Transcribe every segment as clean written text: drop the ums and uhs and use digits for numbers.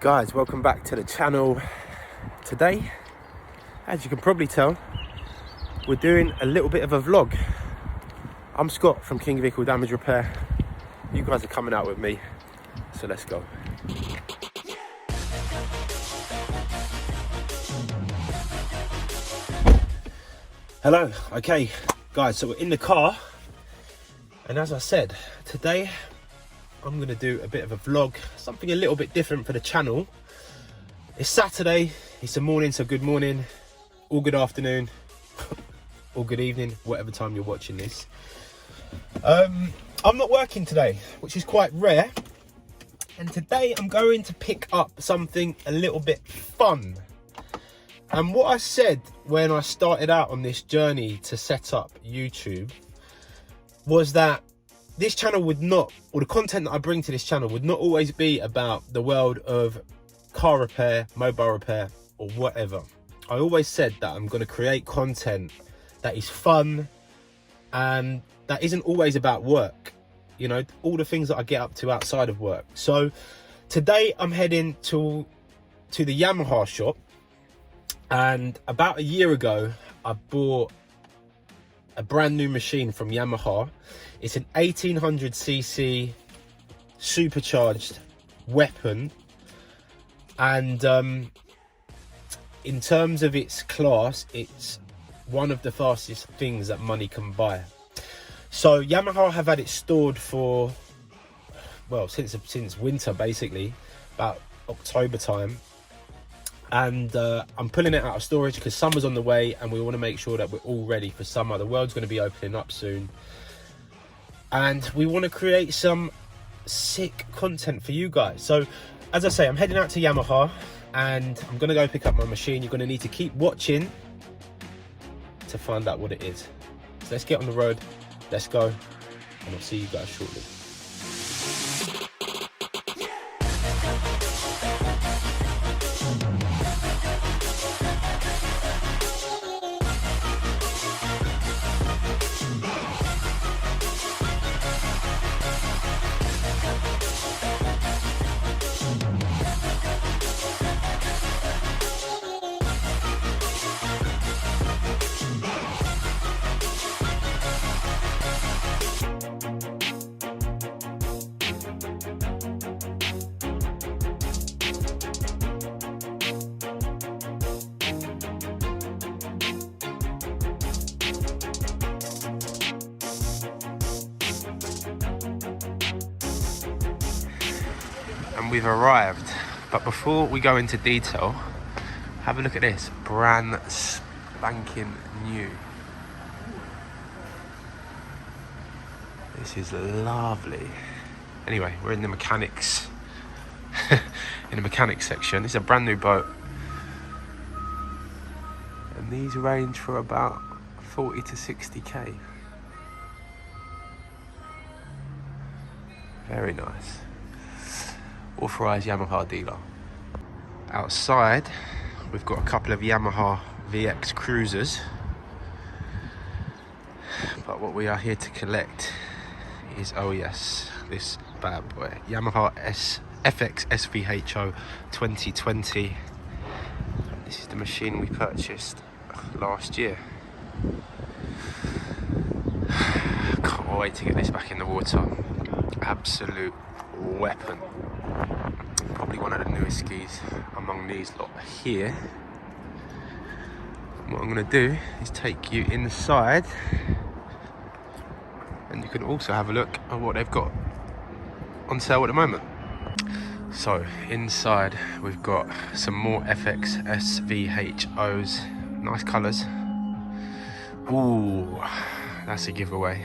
Guys, welcome back to the channel. Today, as you can probably tell, we're doing a little bit of a vlog. I'm Scott from King Vehicle Damage Repair. You guys are coming out with me, so let's go. Hello. Okay guys, so we're in the car, and as I said, today I'm gonna do a bit of a vlog, something a little bit different for the channel. It's Saturday, it's the morning, so good morning, or good afternoon, or good evening, whatever time you're watching this. I'm not working today, which is quite rare, and today I'm going to pick up something a little bit fun. And what I said when I started out on this journey to set up YouTube was that this channel would not, or the content that I bring to this channel would not always be about the world of car repair, mobile repair, or whatever. I always said that I'm going to create content that is fun and that isn't always about work, you know, all the things that I get up to outside of work. So today I'm heading to the Yamaha shop, and about a year ago I bought a brand new machine from Yamaha. It's an 1800cc supercharged weapon, and in terms of its class, it's one of the fastest things that money can buy. So Yamaha have had it stored for, well, since winter, basically about October time, and I'm pulling it out of storage because summer's on the way and we want to make sure that we're all ready for summer. The world's going to be opening up soon, and we want to create some sick content for you guys. So as I say, I'm heading out to Yamaha and I'm going to go pick up my machine. You're going to need to keep watching to find out what it is. So let's get on the road, let's go, and I'll see you guys shortly. And we've arrived, but before we go into detail, have a look at this, brand spanking new. This is lovely. Anyway, we're in the mechanics in the mechanics section. This is a brand new boat, and these range for about 40 to 60k. Very nice. Authorised Yamaha dealer. Outside we've got a couple of Yamaha VX cruisers, but what we are here to collect is, oh yes, this bad boy, Yamaha FX SVHO 2020. This is the machine we purchased last year. Can't wait to get this back in the water. Absolute weapon. Probably one of the newest skis among these lot here. And what I'm going to do is take you inside, and you can also have a look at what they've got on sale at the moment. So inside we've got some more FX SVHOs, nice colours. Ooh, that's a giveaway.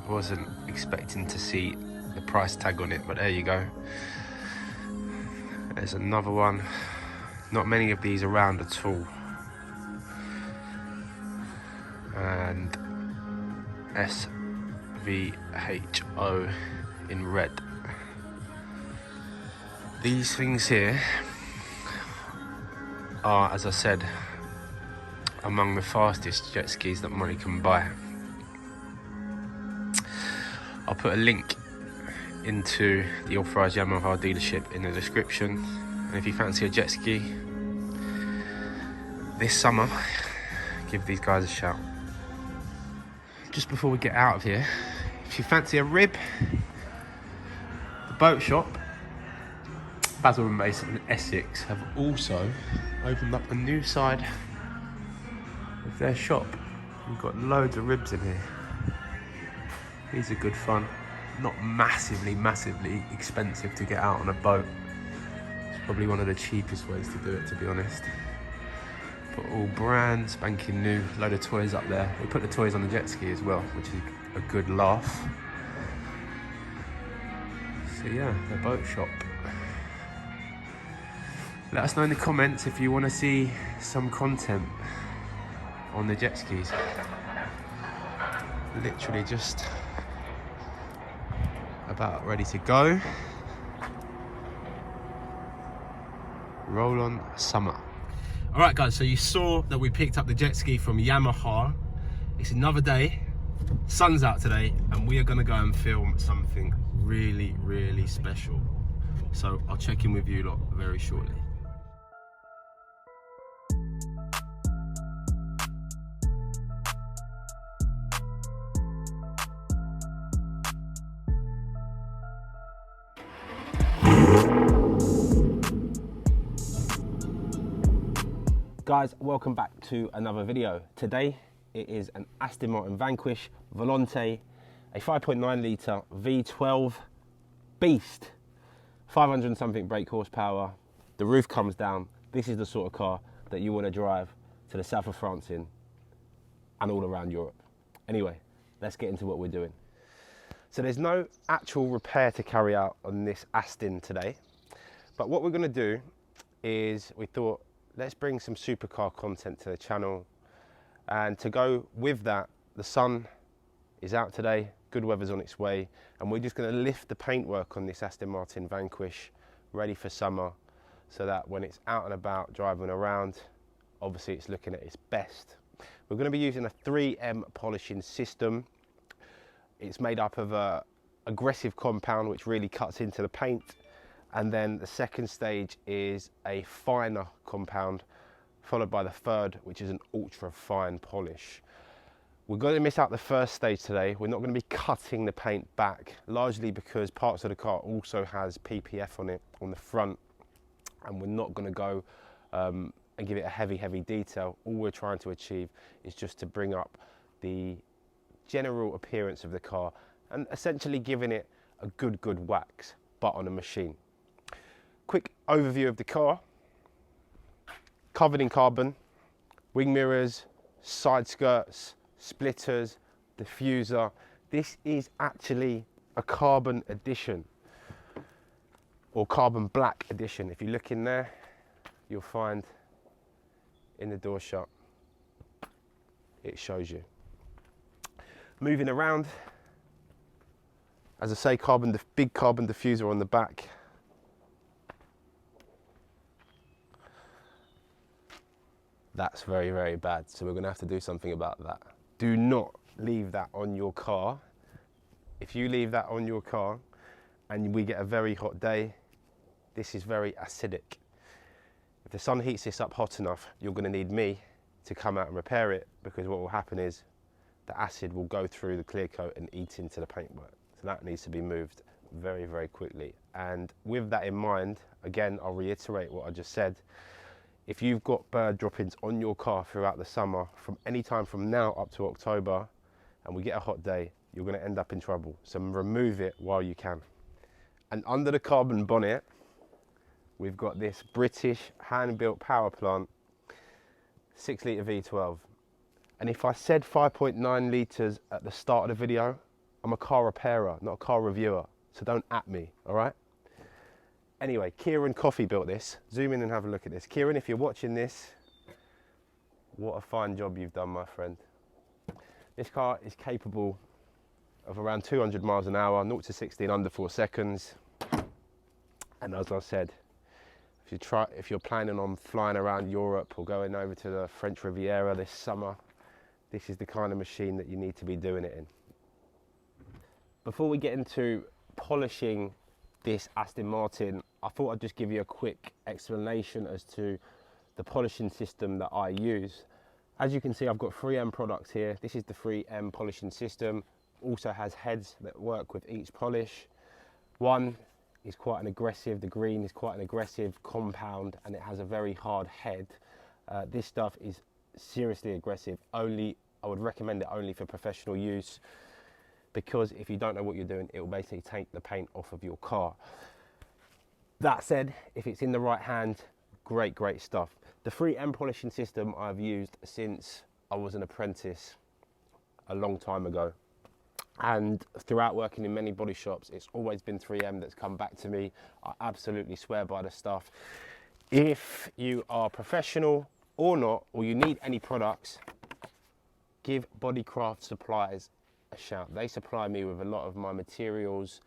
I wasn't expecting to see the price tag on it, but there you go. There's another one. Not many of these around at all. And SVHO in red. These things here are, as I said, among the fastest jet skis that money can buy. I'll put a link into the authorised Yamaha dealership in the description. And if you fancy a jet ski this summer, give these guys a shout. Just before we get out of here, if you fancy a rib, the boat shop, Basil and Mason and Essex, have also opened up a new side of their shop. We've got loads of ribs in here. These are good fun. Not massively expensive to get out on a boat. It's probably one of the cheapest ways to do it, to be honest. But all brand spanking new, load of toys up there. We put the toys on the jet ski as well, which is a good laugh. So yeah, the boat shop. Let us know in the comments if you want to see some content on the jet skis. Literally just about ready to go. Roll on summer. All right guys, so you saw that we picked up the jet ski from Yamaha. It's another day, sun's out today, and we are gonna go and film something really special. So I'll check in with you lot very shortly. Guys, welcome back to another video. Today it is an Aston Martin Vanquish Volante, a 5.9 litre V12 beast, 500 and something brake horsepower. The roof comes down. This is the sort of car that you want to drive to the south of France in and all around Europe. Anyway, let's get into what we're doing. So there's no actual repair to carry out on this Aston today, but what we're going to do is we thought, let's bring some supercar content to the channel, and to go with that, the sun is out today, good weather's on its way, and we're just going to lift the paintwork on this Aston Martin Vanquish ready for summer, so that when it's out and about driving around, obviously it's looking at its best. We're going to be using a 3M polishing system. It's made up of a aggressive compound which really cuts into the paint. And then the second stage is a finer compound, followed by the third, which is an ultra fine polish. We're going to miss out the first stage today. We're not going to be cutting the paint back, largely because parts of the car also has PPF on it on the front, and we're not going to go and give it a heavy detail. All we're trying to achieve is just to bring up the general appearance of the car and essentially giving it a good wax, but on a machine. Quick overview of the car. Covered in carbon, wing mirrors, side skirts, splitters, diffuser. This is actually a carbon edition, or carbon black edition. If you look in there, you'll find in the door shut, it shows you. Moving around, as I say, big carbon diffuser on the back. That's very bad, so we're going to have to do something about that. Do not leave that on your car. If you leave that on your car and we get a very hot day, this is very acidic. If the sun heats this up hot enough, you're going to need me to come out and repair it, because what will happen is the acid will go through the clear coat and eat into the paintwork. So that needs to be moved very quickly. And with that in mind, again, I'll reiterate what I just said. If you've got bird droppings on your car throughout the summer, from any time from now up to October, and we get a hot day, you're going to end up in trouble. So remove it while you can. And under the carbon bonnet, we've got this British hand-built power plant, 6 litre V12. And if I said 5.9 litres at the start of the video, I'm a car repairer, not a car reviewer. So don't at me, all right? Anyway, Kieran Coffey built this. Zoom in and have a look at this. Kieran, if you're watching this, what a fine job you've done, my friend. This car is capable of around 200 miles an hour, 0 to 60 in under 4 seconds. And as I said, if you're planning on flying around Europe or going over to the French Riviera this summer, this is the kind of machine that you need to be doing it in. Before we get into polishing this Aston Martin, I thought I'd just give you a quick explanation as to the polishing system that I use. As you can see, I've got 3M products here. This is the 3M polishing system. Also has heads that work with each polish. One is quite an aggressive, the green is quite an aggressive compound, and it has a very hard head. This stuff is seriously aggressive. I would recommend it only for professional use, because if you don't know what you're doing, it will basically take the paint off of your car. That said, if it's in the right hand, great stuff. The 3M polishing system I've used since I was an apprentice a long time ago. And throughout working in many body shops, it's always been 3M that's come back to me. I absolutely swear by the stuff. If you are professional or not, or you need any products, give Bodycraft Supplies a shout. They supply me with a lot of my materials.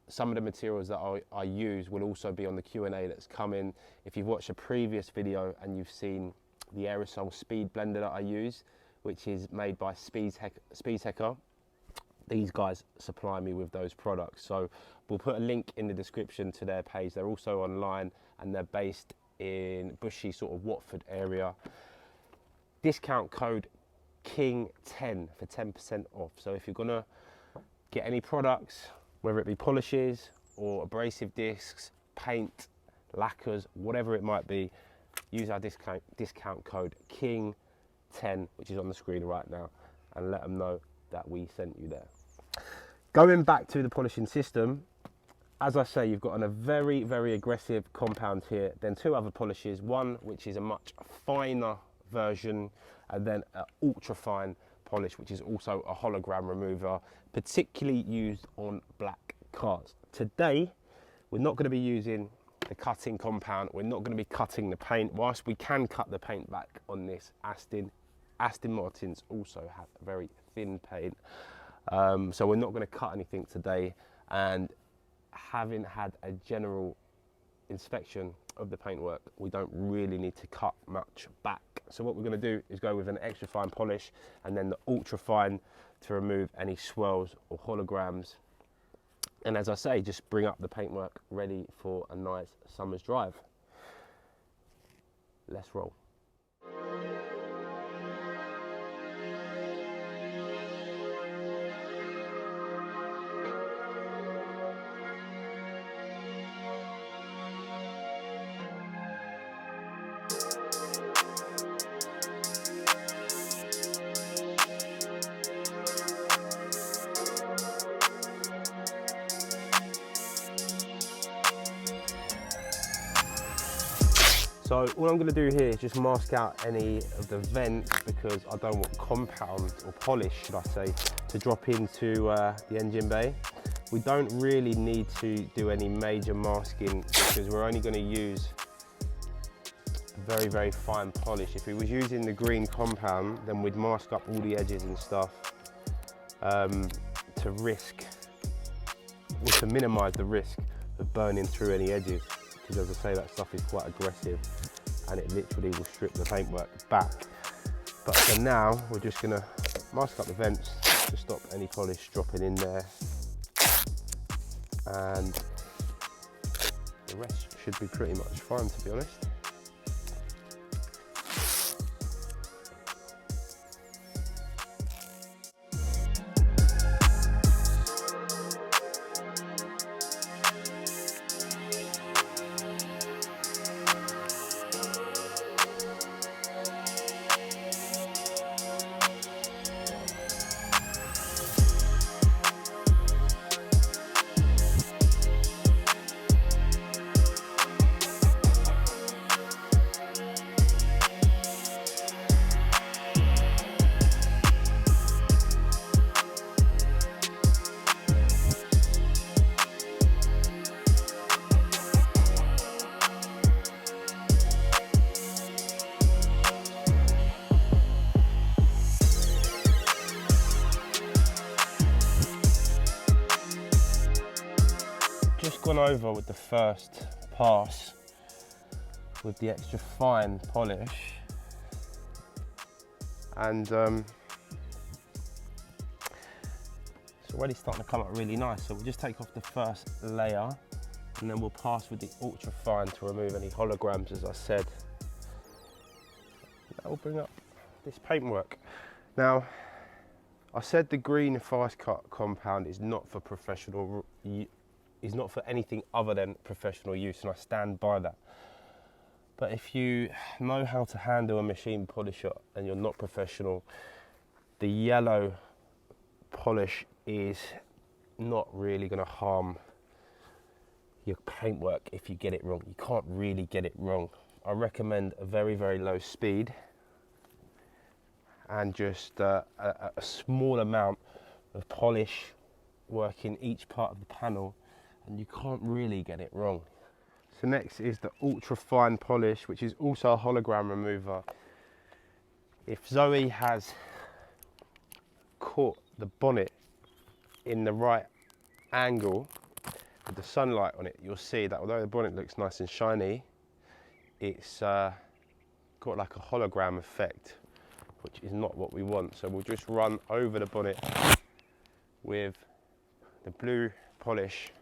Some of the materials that I use will also be on the Q&A that's coming. If you've watched a previous video and you've seen the aerosol speed blender that I use, which is made by Speedhecker, these guys supply me with those products. So we'll put a link in the description to their page. They're also online and they're based in Bushy, sort of Watford area. Discount code KING10 for 10% off. So if you're gonna get any products, whether it be polishes or abrasive discs, paint, lacquers, whatever it might be, use our discount code KING10, which is on the screen right now, and let them know that we sent you there. Going back to the polishing system, as I say, you've got a very aggressive compound here, then two other polishes, one which is a much finer version, and then an ultra fine polish, which is also a hologram remover, particularly used on black cars. Today, we're not going to be using the cutting compound. We're not going to be cutting the paint. Whilst we can cut the paint back on this Aston Martins also have very thin paint. So we're not going to cut anything today. And having had a general inspection of the paintwork, we don't really need to cut much back. So what we're going to do is go with an extra fine polish and then the ultra fine to remove any swirls or holograms. And as I say, just bring up the paintwork ready for a nice summer's drive. Let's roll. So all I'm going to do here is just mask out any of the vents, because I don't want compound, or polish should I say, to drop into the engine bay. We don't really need to do any major masking, because we're only going to use very fine polish. If we was using the green compound, then we'd mask up all the edges and stuff to minimise the risk of burning through any edges. Because as I say, that stuff is quite aggressive and it literally will strip the paintwork back. But for now, we're just gonna mask up the vents to stop any polish dropping in there. And the rest should be pretty much fine, to be honest. Gone over with the first pass with the extra fine polish, and so already starting to come up really nice. So we'll just take off the first layer and then we'll pass with the ultra fine to remove any holograms, as I said. That will bring up this paintwork. Now, I said the green fast cut compound is not for professional, is not for anything other than professional use, and I stand by that. But if you know how to handle a machine polisher and you're not professional, the yellow polish is not really going to harm your paintwork if you get it wrong. You can't really get it wrong. I recommend a very, very low speed and just a small amount of polish working each part of the panel, and you can't really get it wrong. So next is the ultra fine polish, which is also a hologram remover. If Zoe has caught the bonnet in the right angle with the sunlight on it, you'll see that although the bonnet looks nice and shiny, it's got like a hologram effect, which is not what we want. So we'll just run over the bonnet with the blue polish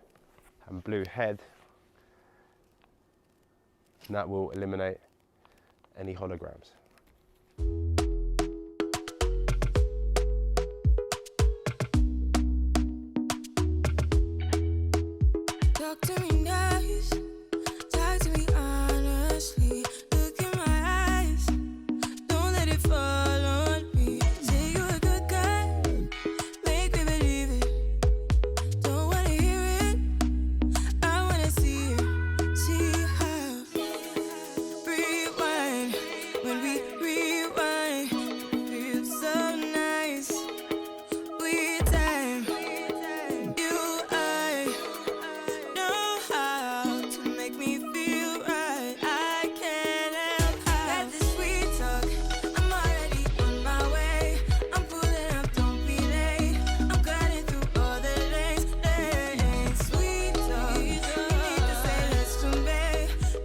and blue head, and that will eliminate any holograms. Talk to me nice, talk to me honestly. Look in my eyes, don't let it fall on me. Say you're a good guy, make me believe it. Don't wanna hear it, I wanna see it. See how rewind, when we rewind, feels so nice. With time, you I know how to make me feel right. I can't help how. Got this sweet talk, I'm already on my way. I'm pulling up, don't be late. I'm cutting through all the lanes. Sweet talk, you need to say less to me.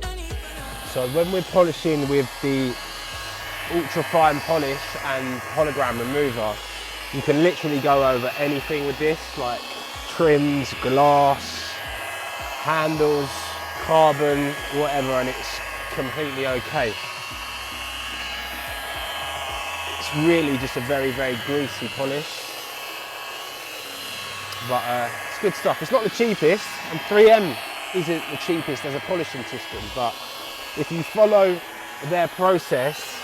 Don't need So when we're polishing with the ultra fine polish and hologram remover, you can literally go over anything with this, like trims, glass, handles, carbon, whatever, and it's completely okay. It's really just a very, very greasy polish, but it's good stuff. It's not the cheapest, and 3M isn't the cheapest as a polishing system, but if you follow their process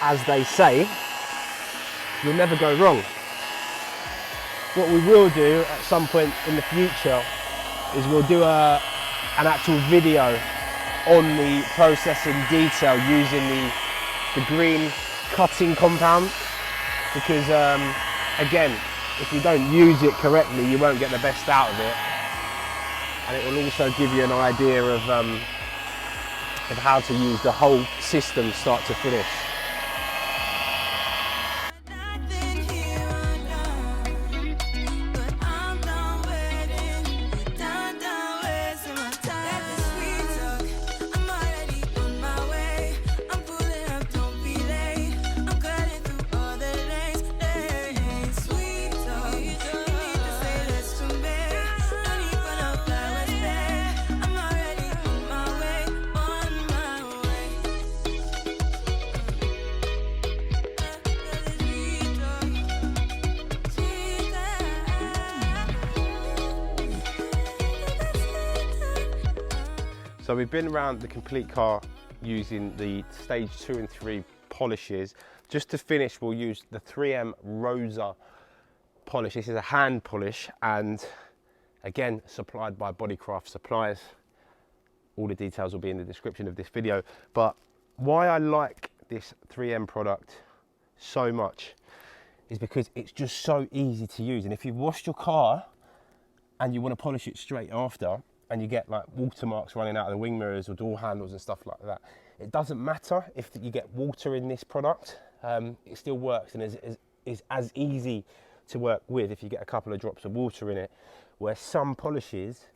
as they say, you'll never go wrong. What we will do at some point in the future is we'll do an actual video on the process in detail using the green cutting compound, because again, if you don't use it correctly, you won't get the best out of it, and it will also give you an idea of how to use the whole system start to finish. nothing here undone, but I'm done waiting, done wasting my time. Got this sweet talk, I'm already on my way. I'm pulling up, don't be late. I'm cutting through all the lanes. Sweet talk, you need to say less to me. No need for no flowers, babe. I'm already on my way, on my way. So we've been around the complete car using the stage 2 and 3 polishes. Just to finish, we'll use the 3M Rosa polish. This is a hand polish, and again, supplied by Bodycraft Suppliers. All the details will be in the description of this video. But why I like this 3M product so much is because it's just so easy to use. And if you've washed your car and you want to polish it straight after, and you get like watermarks running out of the wing mirrors or door handles and stuff like that, it doesn't matter if you get water in this product. It still works and is as easy to work with if you get a couple of drops of water in it. Where some polishes,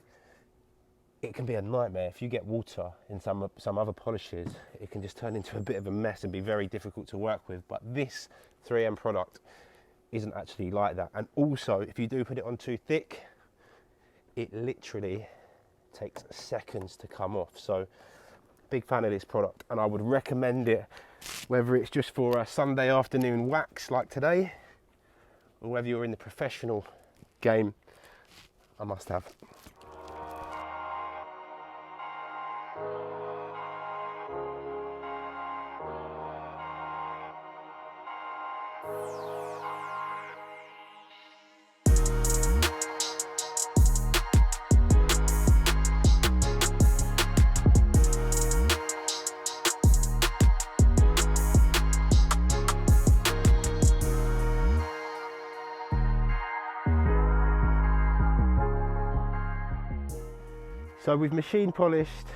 it can be a nightmare. If you get water in some other polishes, it can just turn into a bit of a mess and be very difficult to work with. But this 3M product isn't actually like that. And also, if you do put it on too thick, it literally takes seconds to come off. So big fan of this product, and I would recommend it whether it's just for a Sunday afternoon wax like today, or whether you're in the professional game. A must have. So we've machine polished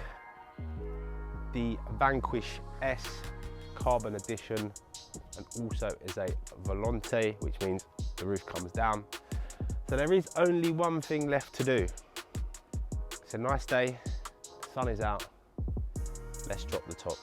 the Vanquish S Carbon Edition, and also is a Volante, which means the roof comes down. So there is only one thing left to do. It's a nice day, the sun is out, let's drop the top.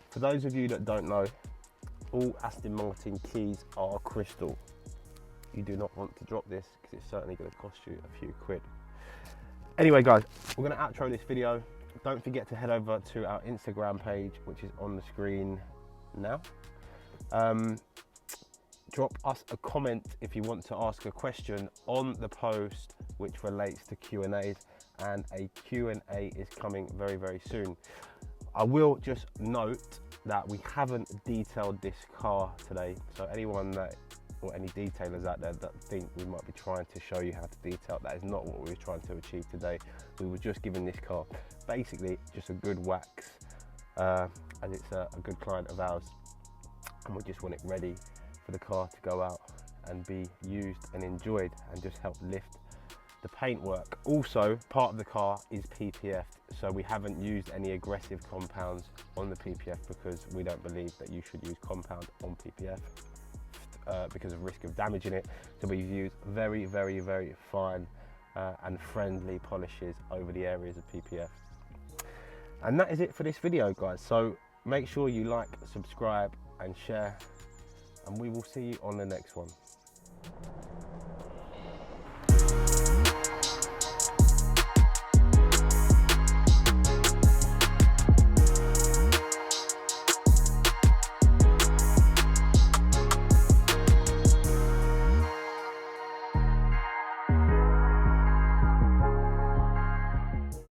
For those of you that don't know, all Aston Martin keys are crystal. You do not want to drop this because it's certainly going to cost you a few quid. Anyway guys, we're going to outro this video. Don't forget to head over to our Instagram page, which is on the screen now. Drop us a comment if you want to ask a question on the post which relates to Q&As, and a Q&A is coming very, very soon. I will just note that we haven't detailed this car today, so anyone that, or any detailers out there that think we might be trying to show you how to detail, that is not what we were trying to achieve today. We were just giving this car basically just a good wax, as it's a good client of ours, and we just want it ready for the car to go out and be used and enjoyed and just help lift the paintwork. Also, part of the car is PPF, so we haven't used any aggressive compounds on the PPF because we don't believe that you should use compound on PPF because of risk of damaging it. So we've used very, very, very fine and friendly polishes over the areas of PPF. And that is it for this video, guys. So make sure you like, subscribe and share, and we will see you on the next one.